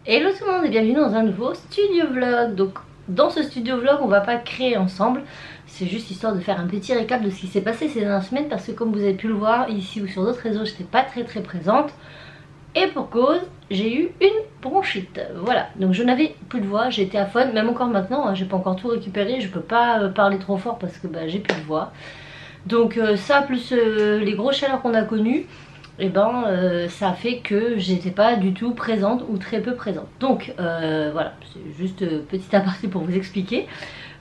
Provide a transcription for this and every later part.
Hello tout le monde et bienvenue dans un nouveau studio vlog. Donc dans ce studio vlog on va pas créer ensemble, c'est juste histoire de faire un petit récap de ce qui s'est passé ces dernières semaines, parce que comme vous avez pu le voir ici ou sur d'autres réseaux, j'étais pas très présente. Et pour cause, j'ai eu une bronchite. Voilà, donc je n'avais plus de voix, j'étais aphone, même encore maintenant, hein, j'ai pas encore tout récupéré, je peux pas parler trop fort parce que j'ai plus de voix. Donc ça plus les grosses chaleurs qu'on a connues, et ça a fait que j'étais pas du tout présente ou très peu présente. Donc voilà, c'est juste petit aparté pour vous expliquer.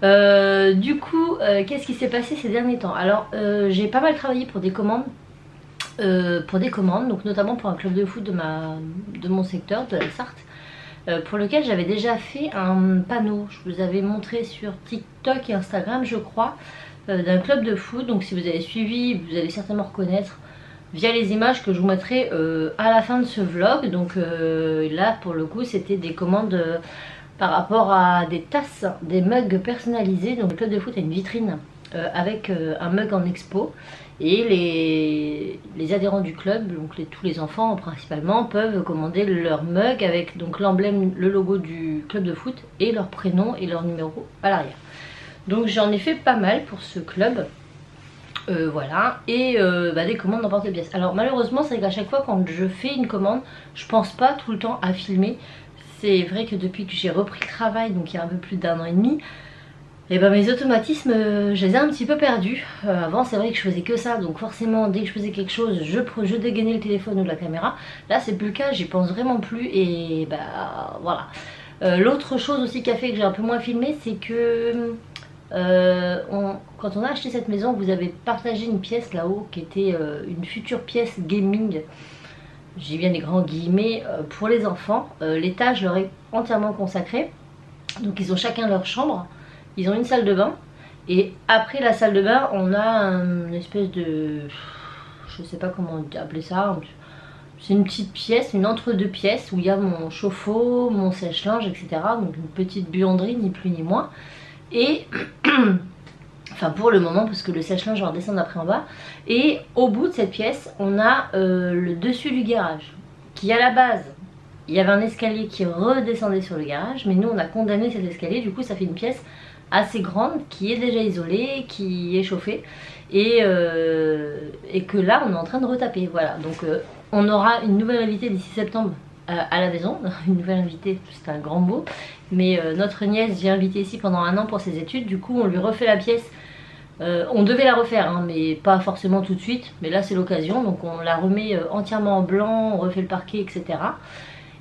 Du coup, qu'est-ce qui s'est passé ces derniers temps? Alors j'ai pas mal travaillé pour des commandes. Donc notamment pour un club de foot de mon secteur, de la Sarthe, pour lequel j'avais déjà fait un panneau. Je vous avais montré sur TikTok et Instagram, je crois, d'un club de foot. Donc si vous avez suivi, vous allez certainement reconnaître via les images que je vous mettrai à la fin de ce vlog. Donc là pour le coup c'était des commandes par rapport à des tasses, des mugs personnalisés. Donc le club de foot a une vitrine avec un mug en expo, et les adhérents du club, donc tous les enfants principalement, peuvent commander leur mug avec donc l'emblème, le logo du club de foot et leur prénom et leur numéro à l'arrière. Donc j'en ai fait pas mal pour ce club. Voilà, et des commandes d'emporte-pièce. Alors malheureusement c'est qu'à chaque fois quand je fais une commande, je pense pas tout le temps à filmer. C'est vrai que depuis que j'ai repris le travail, donc il y a un peu plus d'1 an et demi, et mes automatismes, je les ai un petit peu perdus. Avant c'est vrai que je faisais que ça, donc forcément dès que je faisais quelque chose, je dégainais le téléphone ou la caméra. Là c'est plus le cas, j'y pense vraiment plus, et voilà. L'autre chose aussi qui a fait que j'ai un peu moins filmé, c'est que quand on a acheté cette maison, vous avez partagé une pièce là-haut qui était une future pièce gaming, j'y viens des grands guillemets, pour les enfants. L'étage leur est entièrement consacré, donc ils ont chacun leur chambre, ils ont une salle de bain, et après la salle de bain on a une espèce de, je sais pas comment appeler ça, c'est une petite pièce, une entre-deux pièces où il y a mon chauffe-eau, mon sèche-linge, etc. Donc une petite buanderie, ni plus ni moins. Et enfin pour le moment, parce que le sèche-linge va redescendre après en bas. Et au bout de cette pièce on a le dessus du garage, qui à la base il y avait un escalier qui redescendait sur le garage, mais nous on a condamné cet escalier, du coup ça fait une pièce assez grande qui est déjà isolée, qui est chauffée, et que là on est en train de retaper. Voilà, donc on aura une nouvelle invitée d'ici septembre à la maison. Une nouvelle invitée, c'est un grand mot, mais notre nièce, j'ai invité ici pendant 1 an pour ses études. Du coup on lui refait la pièce. On devait la refaire, hein, mais pas forcément tout de suite, mais là c'est l'occasion, donc on la remet entièrement en blanc, on refait le parquet, etc.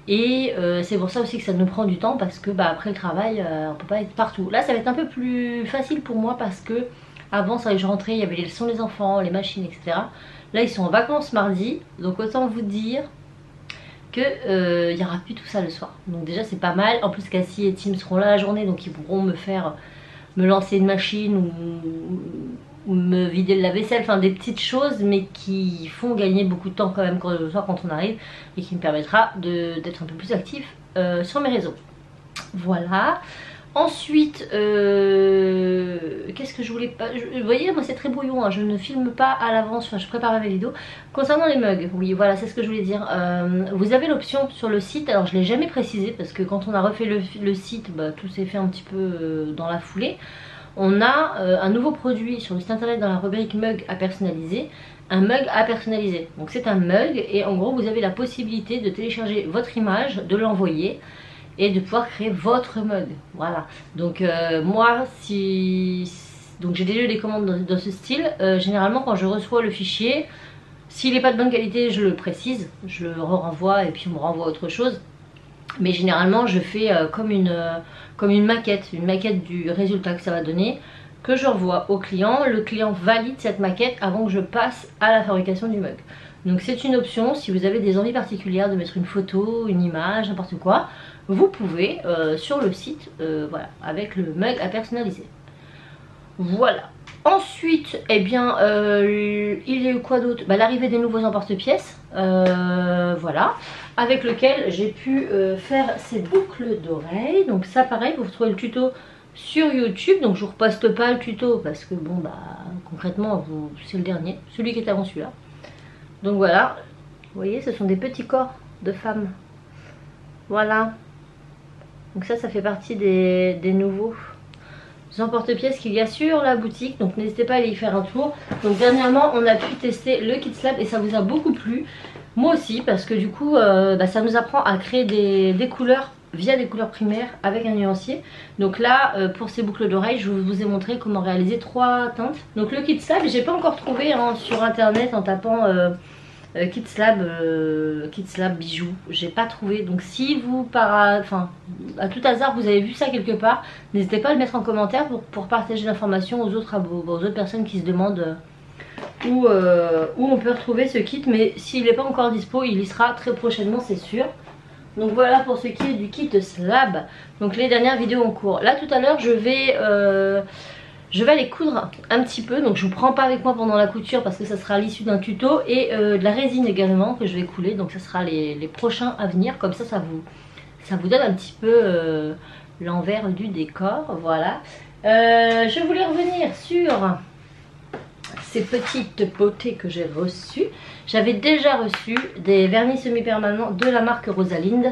Et c'est pour ça aussi que ça nous prend du temps, parce que après le travail on peut pas être partout. Là ça va être un peu plus facile pour moi, parce que avant c'est vrai que je rentrais, il y avait les leçons des enfants, les machines, etc. Là ils sont en vacances mardi, donc autant vous dire que il n'y aura plus tout ça le soir. Donc déjà c'est pas mal. En plus Cassie et Tim seront là la journée, donc ils pourront me lancer une machine ou me vider le lave-vaisselle, enfin des petites choses, mais qui font gagner beaucoup de temps quand même le soir quand on arrive, et qui me permettra d'être un peu plus actif sur mes réseaux. Voilà. Ensuite, qu'est-ce que je voulais pas... Vous voyez, moi c'est très brouillon, hein, je ne filme pas à l'avance, enfin je prépare pas mes vidéos. Concernant les mugs, oui voilà, c'est ce que je voulais dire. Vous avez l'option sur le site, alors je l'ai jamais précisé, parce que quand on a refait le site, tout s'est fait un petit peu dans la foulée. On a un nouveau produit sur le site internet dans la rubrique mug à personnaliser. Un mug à personnaliser. Donc c'est un mug, et en gros vous avez la possibilité de télécharger votre image, de l'envoyer, et de pouvoir créer votre mug. Voilà. Donc moi, donc j'ai déjà eu des commandes dans ce style. Généralement quand je reçois le fichier, s'il n'est pas de bonne qualité, je le précise, je le renvoie, et puis on me renvoie autre chose. Mais généralement je fais comme une maquette du résultat que ça va donner, que je renvoie au client. Le client valide cette maquette avant que je passe à la fabrication du mug. Donc c'est une option, si vous avez des envies particulières de mettre une photo, une image, n'importe quoi, vous pouvez sur le site, voilà, avec le mug à personnaliser. Voilà. Ensuite, il y a eu quoi d'autre? L'arrivée des nouveaux emporte-pièces, voilà, avec lequel j'ai pu faire ces boucles d'oreilles. Donc ça pareil, vous retrouvez le tuto sur YouTube, donc je vous reposte pas le tuto, parce que concrètement, c'est le dernier, celui qui est avant celui-là. Donc voilà, vous voyez, ce sont des petits corps de femmes. Voilà, Donc ça fait partie des nouveaux emporte-pièces qu'il y a sur la boutique. Donc n'hésitez pas à aller y faire un tour. Donc dernièrement on a pu tester le Kids Lab et ça vous a beaucoup plu. Moi aussi, parce que du coup ça nous apprend à créer des couleurs via des couleurs primaires avec un nuancier. Donc là pour ces boucles d'oreilles je vous ai montré comment réaliser 3 teintes. Donc le Kids Lab j'ai pas encore trouvé sur internet en tapant Kids Lab bijoux, j'ai pas trouvé. Donc si vous à tout hasard vous avez vu ça quelque part, n'hésitez pas à le mettre en commentaire pour partager l'information aux autres personnes qui se demandent où on peut retrouver ce kit. Mais s'il n'est pas encore dispo, il y sera très prochainement, c'est sûr. Donc voilà pour ce qui est du kit Slab. Donc les dernières vidéos en cours. Là tout à l'heure je vais aller coudre un petit peu. Donc je ne vous prends pas avec moi pendant la couture parce que ça sera à l'issue d'un tuto. Et de la résine également que je vais couler. Donc ça sera les prochains à venir. Comme ça vous donne un petit peu l'envers du décor. Voilà. Je voulais revenir sur ces petites beautés que j'ai reçues. J'avais déjà reçu des vernis semi-permanents de la marque Rosalind.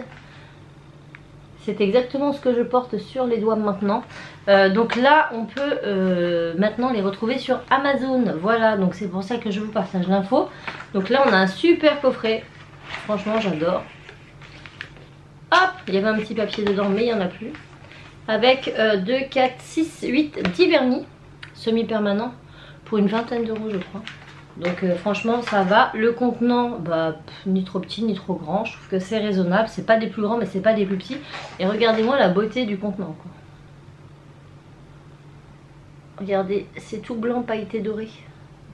C'est exactement ce que je porte sur les doigts maintenant. Donc là on peut maintenant les retrouver sur Amazon. Voilà, donc c'est pour ça que je vous partage l'info. Donc là on a un super coffret. Franchement j'adore. Hop, il y avait un petit papier dedans mais il n'y en a plus. Avec 2, 4, 6, 8, 10 vernis semi-permanents pour une vingtaine d'euros je crois. Donc franchement ça va. Le contenant ni trop petit ni trop grand. Je trouve que c'est raisonnable. C'est pas des plus grands mais c'est pas des plus petits. Et regardez-moi la beauté du contenant quoi. Regardez, c'est tout blanc pailleté doré.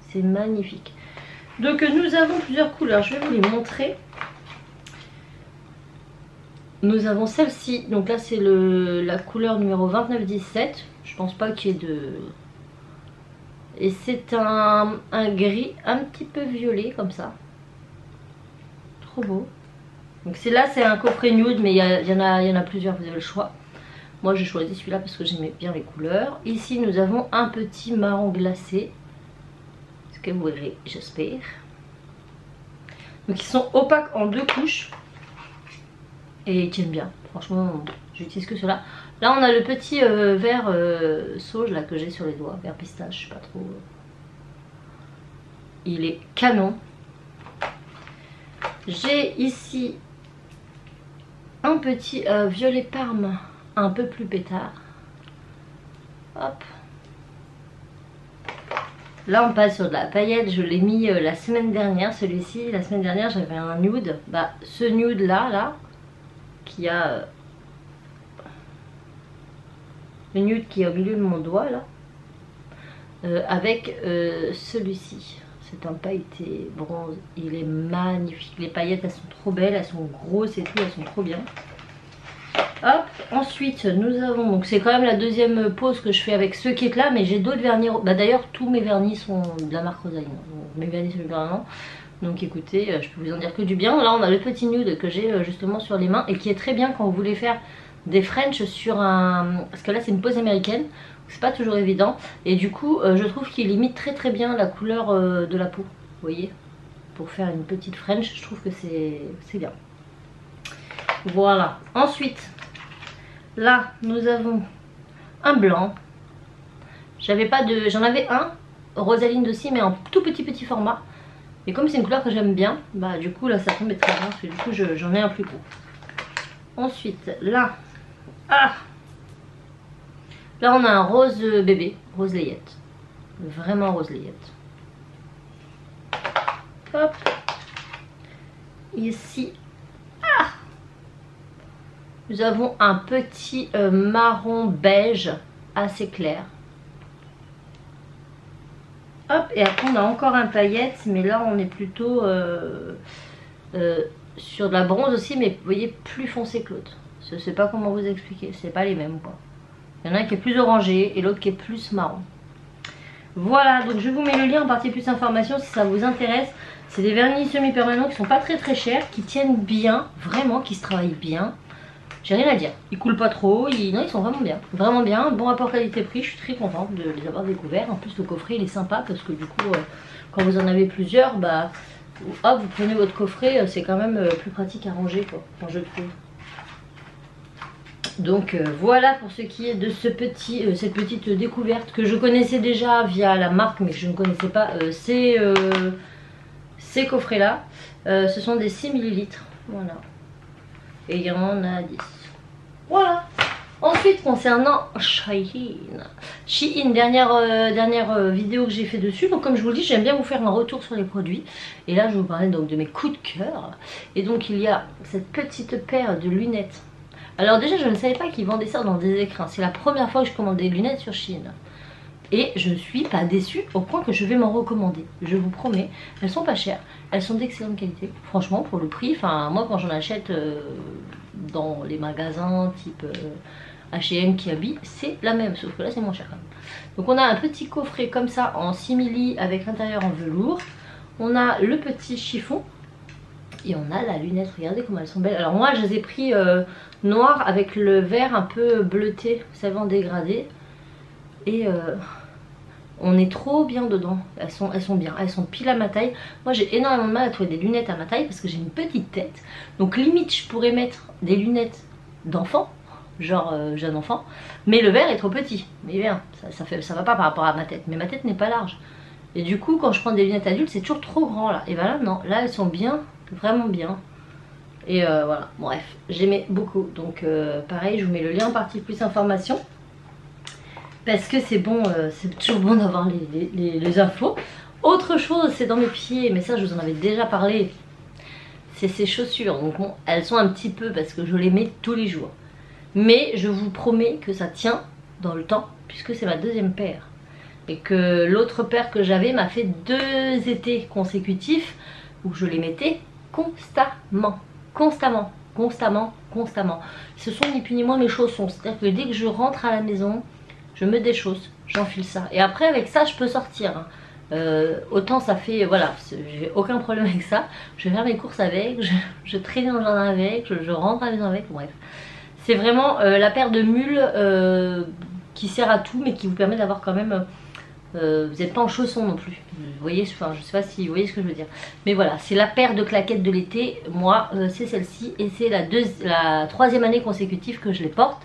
C'est magnifique. Donc nous avons plusieurs couleurs. Je vais vous les montrer. Nous avons celle-ci. Donc là c'est la couleur numéro 2917. Je pense pas qu'il y ait de... Et c'est un gris un petit peu violet comme ça. Trop beau. Donc là c'est un coffret nude mais il y en a plusieurs, vous avez le choix. Moi j'ai choisi celui-là parce que j'aimais bien les couleurs. Ici nous avons un petit marron glacé. Ce que vous verrez j'espère. Donc ils sont opaques en 2 couches. Et ils tiennent bien. Franchement j'utilise que cela. Là on a le petit vert sauge là que j'ai sur les doigts. Vert pistache, je sais pas trop. Il est canon. J'ai ici un petit violet parme un peu plus pétard. Hop. Là on passe sur de la paillette. Je l'ai mis la semaine dernière. Celui-ci, la semaine dernière j'avais un nude. Ce nude là qui a... le nude qui est au milieu de mon doigt là. Avec celui-ci. C'est un pailleté bronze. Il est magnifique. Les paillettes elles sont trop belles. Elles sont grosses et tout. Elles sont trop bien. Hop, ensuite nous avons, donc c'est quand même la deuxième pause que je fais avec ce kit là, mais j'ai d'autres vernis. D'ailleurs tous mes vernis sont de la marque Rosalind. Mes vernis sont vraiment. Donc écoutez, je peux vous en dire que du bien. Là on a le petit nude que j'ai justement sur les mains et qui est très bien quand vous voulez faire des French sur un... Parce que là c'est une pose américaine, c'est pas toujours évident. Et du coup je trouve qu'il imite très bien la couleur de la peau. Vous voyez, pour faire une petite French, je trouve que c'est bien. Voilà, ensuite là nous avons un blanc. J'en avais un Rosalind aussi mais en tout petit format. Et comme c'est une couleur que j'aime bien, du coup là ça tombe très bien parce que du coup j'en ai un plus gros. Ensuite là, là on a un rose bébé, rose layette. Vraiment rose layette. Hop. Ici, nous avons un petit marron beige assez clair. Hop, et après on a encore un paillette, mais là on est plutôt sur de la bronze aussi, mais vous voyez plus foncé que l'autre. Je sais pas comment vous expliquer, c'est pas les mêmes quoi. Il y en a un qui est plus orangé et l'autre qui est plus marron. Voilà, donc je vous mets le lien en partie plus d'informations si ça vous intéresse. C'est des vernis semi-permanents qui sont pas très chers, qui tiennent bien, vraiment, qui se travaillent bien. J'ai rien à dire, ils coulent pas trop, non, ils sont vraiment bien, bon rapport qualité-prix, je suis très contente de les avoir découverts. En plus le coffret il est sympa parce que du coup quand vous en avez plusieurs, hop, vous prenez votre coffret, c'est quand même plus pratique à ranger quoi, je trouve. Donc voilà pour ce qui est de cette petite découverte que je connaissais déjà via la marque, mais que je ne connaissais pas ces coffrets là. Ce sont des 6 ml, voilà, et il y en a 10. Voilà. Ensuite, concernant Shein, dernière vidéo que j'ai fait dessus. Donc comme je vous le dis, j'aime bien vous faire un retour sur les produits. Et là je vais vous parler donc de mes coups de cœur. Et donc il y a cette petite paire de lunettes. Alors déjà je ne savais pas qu'ils vendaient ça dans des écrins. C'est la première fois que je commande des lunettes sur Shein. Et je ne suis pas déçue au point que je vais m'en recommander. Je vous promets, elles sont pas chères. Elles sont d'excellente qualité. Franchement pour le prix, enfin moi quand j'en achète dans les magasins type... H&M, Kiabi, c'est la même, sauf que là c'est moins cher quand même. Donc on a un petit coffret comme ça en simili avec l'intérieur en velours. On a le petit chiffon et on a la lunette, regardez comment elles sont belles. Alors moi je les ai pris noir avec le vert un peu bleuté, vous savez, en dégradé. Et on est trop bien dedans, elles sont bien, elles sont pile à ma taille. Moi j'ai énormément de mal à trouver des lunettes à ma taille parce que j'ai une petite tête. Donc limite je pourrais mettre des lunettes d'enfant, genre jeune enfant, mais le verre est trop petit. Mais bien, ça va pas par rapport à ma tête, mais ma tête n'est pas large. Et du coup quand je prends des lunettes adultes c'est toujours trop grand là. Et voilà, non, là elles sont bien, vraiment bien. Et voilà, bref, j'aimais beaucoup. Donc pareil, je vous mets le lien en partie plus information. Parce que c'est bon, c'est toujours bon d'avoir les infos. Autre chose, c'est dans mes pieds, mais ça je vous en avais déjà parlé. C'est ces chaussures, donc bon, elles sont un petit peu parce que je les mets tous les jours. Mais je vous promets que ça tient dans le temps, puisque c'est ma deuxième paire. Et que l'autre paire que j'avais m'a fait 2 étés consécutifs où je les mettais constamment. Ce sont ni plus ni moins mes chaussons. C'est-à-dire que dès que je rentre à la maison, je me déchausse, j'enfile ça. Et après avec ça je peux sortir. Autant ça fait, voilà, j'ai aucun problème avec ça. Je vais faire mes courses avec, je traîne dans le jardin avec, je rentre à la maison avec, bref. C'est vraiment la paire de mules qui sert à tout, mais qui vous permet d'avoir quand même... vous n'êtes pas en chaussons non plus. Vous voyez, enfin, je sais pas si vous voyez ce que je veux dire. Mais voilà, c'est la paire de claquettes de l'été. Moi, c'est celle-ci. Et c'est la 3e année consécutive que je les porte.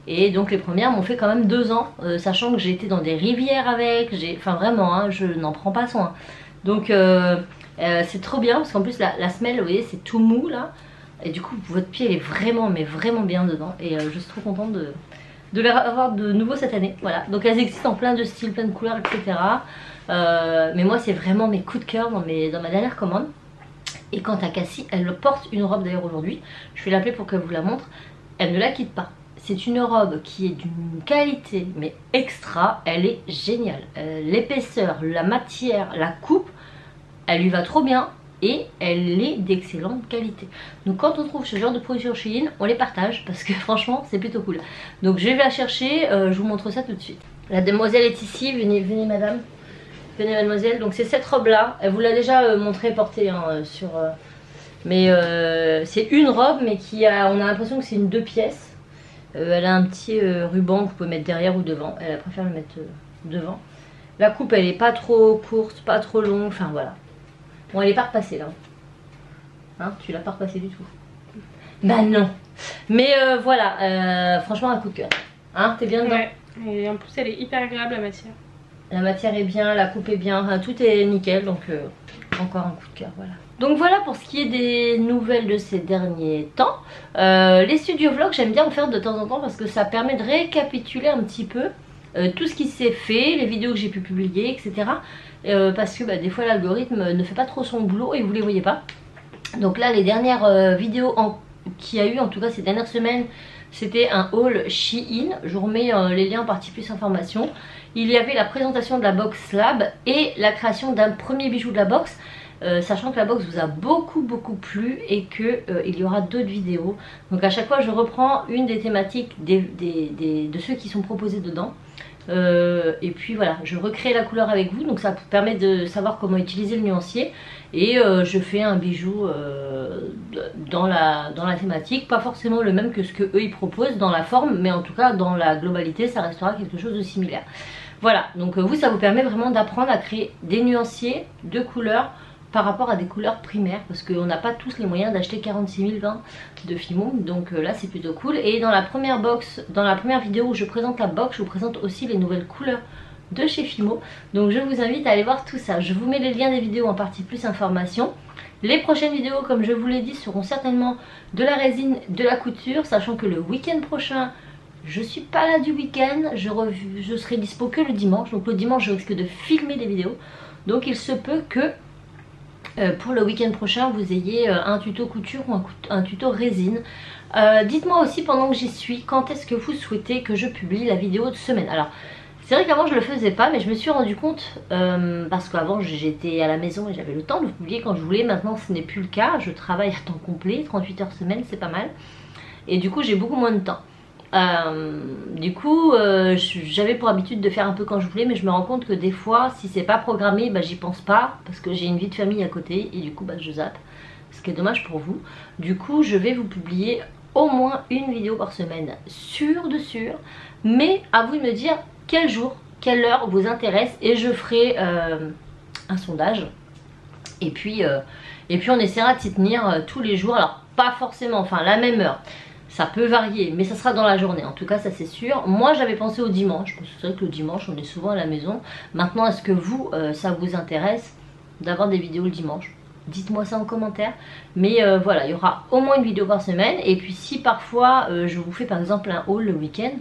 Et donc les premières m'ont fait quand même 2 ans. Sachant que j'ai été dans des rivières avec. Enfin vraiment, hein, je n'en prends pas soin. Donc c'est trop bien. Parce qu'en plus la semelle, vous voyez, c'est tout mou là. Et du coup votre pied est vraiment, mais vraiment bien dedans. Et je suis trop contente de les avoir de nouveau cette année. Voilà, donc elles existent en plein de styles, plein de couleurs, etc. Mais moi c'est vraiment mes coups de cœur dans ma dernière commande. Et quant à Cassie, elle porte une robe d'ailleurs aujourd'hui. Je vais l'appeler pour qu'elle vous la montre. Elle ne la quitte pas. C'est une robe qui est d'une qualité mais extra. Elle est géniale. L'épaisseur, la matière, la coupe, elle lui va trop bien. Et elle est d'excellente qualité. Donc quand on trouve ce genre de produits sur Shein, on les partage parce que franchement c'est plutôt cool. Donc je vais la chercher, je vous montre ça tout de suite. La demoiselle est ici, venez madame. Venez mademoiselle, donc c'est cette robe là. Elle vous l'a déjà montré, portée hein, sur... mais c'est une robe mais on a l'impression que c'est une 2 pièces. Elle a un petit ruban que vous pouvez mettre derrière ou devant. Elle préfère le mettre devant. La coupe elle est pas trop courte, pas trop longue, enfin voilà. Bon, elle est pas repassée là. Hein, tu l'as pas repassée du tout. Bah non. Mais voilà, franchement un coup de cœur. Hein, t'es bien dedans? Ouais. Et en plus elle est hyper agréable la matière. La matière est bien, la coupe est bien, enfin, tout est nickel. Donc encore un coup de cœur, voilà. Donc voilà pour ce qui est des nouvelles de ces derniers temps. Les studio vlogs, j'aime bien en faire de temps en temps parce que ça permet de récapituler un petit peu tout ce qui s'est fait, les vidéos que j'ai pu publier, etc. Parce que bah, des fois l'algorithme ne fait pas trop son boulot et vous les voyez pas. Donc là les dernières vidéos qu'il y a eu, en tout cas ces dernières semaines, c'était un haul Shein. Je vous remets les liens en partie plus information. Il y avait la présentation de la box Lab et la création d'un premier bijou de la box. Sachant que la box vous a beaucoup plu et que il y aura d'autres vidéos. Donc à chaque fois je reprends une des thématiques de ceux qui sont proposés dedans. Et puis voilà, je recrée la couleur avec vous, donc ça vous permet de savoir comment utiliser le nuancier. Et je fais un bijou dans la thématique, pas forcément le même que ce que eux ils proposent dans la forme, mais en tout cas dans la globalité ça restera quelque chose de similaire. Voilà, donc vous ça vous permet vraiment d'apprendre à créer des nuanciers de couleurs par rapport à des couleurs primaires, parce qu'on n'a pas tous les moyens d'acheter 46 020 de Fimo, donc là c'est plutôt cool. Et dans la première box, dans la première vidéo où je présente la box, je vous présente aussi les nouvelles couleurs de chez Fimo, donc je vous invite à aller voir tout ça. Je vous mets les liens des vidéos en partie plus information. Les prochaines vidéos, comme je vous l'ai dit, seront certainement de la résine, de la couture, sachant que le week-end prochain, je suis pas là du week-end, je serai dispo que le dimanche, donc le dimanche je risque de filmer des vidéos, donc il se peut que pour le week-end prochain vous ayez un tuto couture ou un tuto résine. Dites-moi aussi pendant que j'y suis, quand est-ce que vous souhaitez que je publie la vidéo de semaine. Alors c'est vrai qu'avant je le faisais pas, mais je me suis rendu compte, parce qu'avant j'étais à la maison et j'avais le temps de vous publier quand je voulais. Maintenant ce n'est plus le cas, je travaille à temps complet, 38 heures semaine, c'est pas mal, et du coup j'ai beaucoup moins de temps. Du coup j'avais pour habitude de faire un peu quand je voulais, mais je me rends compte que des fois si c'est pas programmé, bah, j'y pense pas parce que j'ai une vie de famille à côté et du coup bah, je zappe, ce qui est dommage pour vous. Du coup je vais vous publier au moins une vidéo par semaine, sûr de sûr, mais à vous de me dire quel jour, quelle heure vous intéresse, et je ferai un sondage, et puis on essaiera de s'y tenir tous les jours. Alors pas forcément, enfin la même heure, ça peut varier, mais ça sera dans la journée, en tout cas ça c'est sûr. Moi j'avais pensé au dimanche, parce que c'est vrai que le dimanche on est souvent à la maison. Maintenant est-ce que vous, ça vous intéresse d'avoir des vidéos le dimanche? Dites-moi ça en commentaire, mais voilà, il y aura au moins une vidéo par semaine. Et puis si parfois je vous fais par exemple un haul le week-end,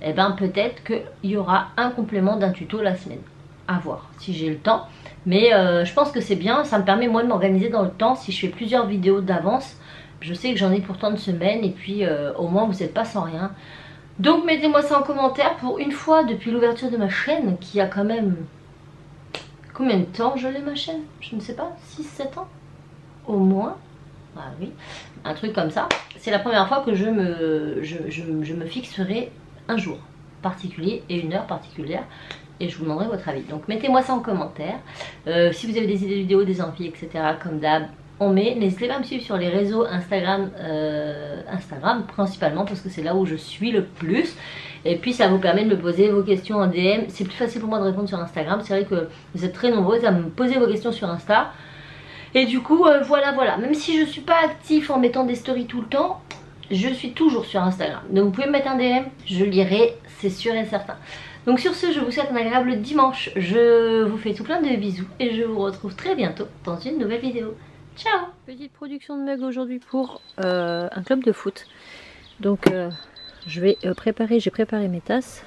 et ben peut-être qu'il y aura un complément d'un tuto la semaine, à voir si j'ai le temps. Mais je pense que c'est bien, ça me permet moi de m'organiser dans le temps. Si je fais plusieurs vidéos d'avance, je sais que j'en ai pour tant de semaines, et puis au moins vous n'êtes pas sans rien. Donc mettez-moi ça en commentaire. Pour une fois depuis l'ouverture de ma chaîne, qui a quand même... Combien de temps je l'ai ma chaîne? Je ne sais pas, 6-7 ans au moins. Ah oui, un truc comme ça. C'est la première fois que je me fixerai un jour particulier et une heure particulière, et je vous demanderai votre avis. Donc mettez-moi ça en commentaire. Si vous avez des idées de vidéos, des envies, etc. comme d'hab, on met. N'hésitez pas à me suivre sur les réseaux Instagram, Instagram principalement, parce que c'est là où je suis le plus. Et puis ça vous permet de me poser vos questions en DM. C'est plus facile pour moi de répondre sur Instagram. C'est vrai que vous êtes très nombreux à me poser vos questions sur Insta. Et du coup voilà. Même si je ne suis pas active en mettant des stories tout le temps, je suis toujours sur Instagram. Donc vous pouvez me mettre un DM, je lirai, c'est sûr et certain. Donc sur ce, je vous souhaite un agréable dimanche. Je vous fais tout plein de bisous et je vous retrouve très bientôt dans une nouvelle vidéo. Ciao! Petite production de mugs aujourd'hui pour un club de foot. Donc je vais j'ai préparé mes tasses.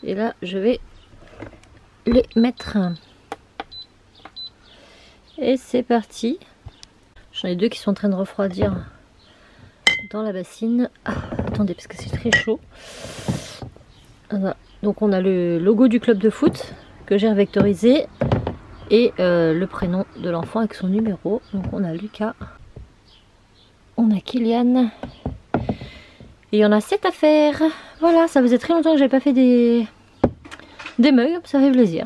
Et là je vais les mettre. Et c'est parti. J'en ai deux qui sont en train de refroidir dans la bassine. Ah, attendez parce que c'est très chaud. Voilà. Donc on a le logo du club de foot que j'ai revectorisé. Et le prénom de l'enfant avec son numéro. Donc on a Lucas, on a Kylian, et il y en a 7 à faire. Voilà, ça faisait très longtemps que j'avais pas fait des mugs, ça fait plaisir.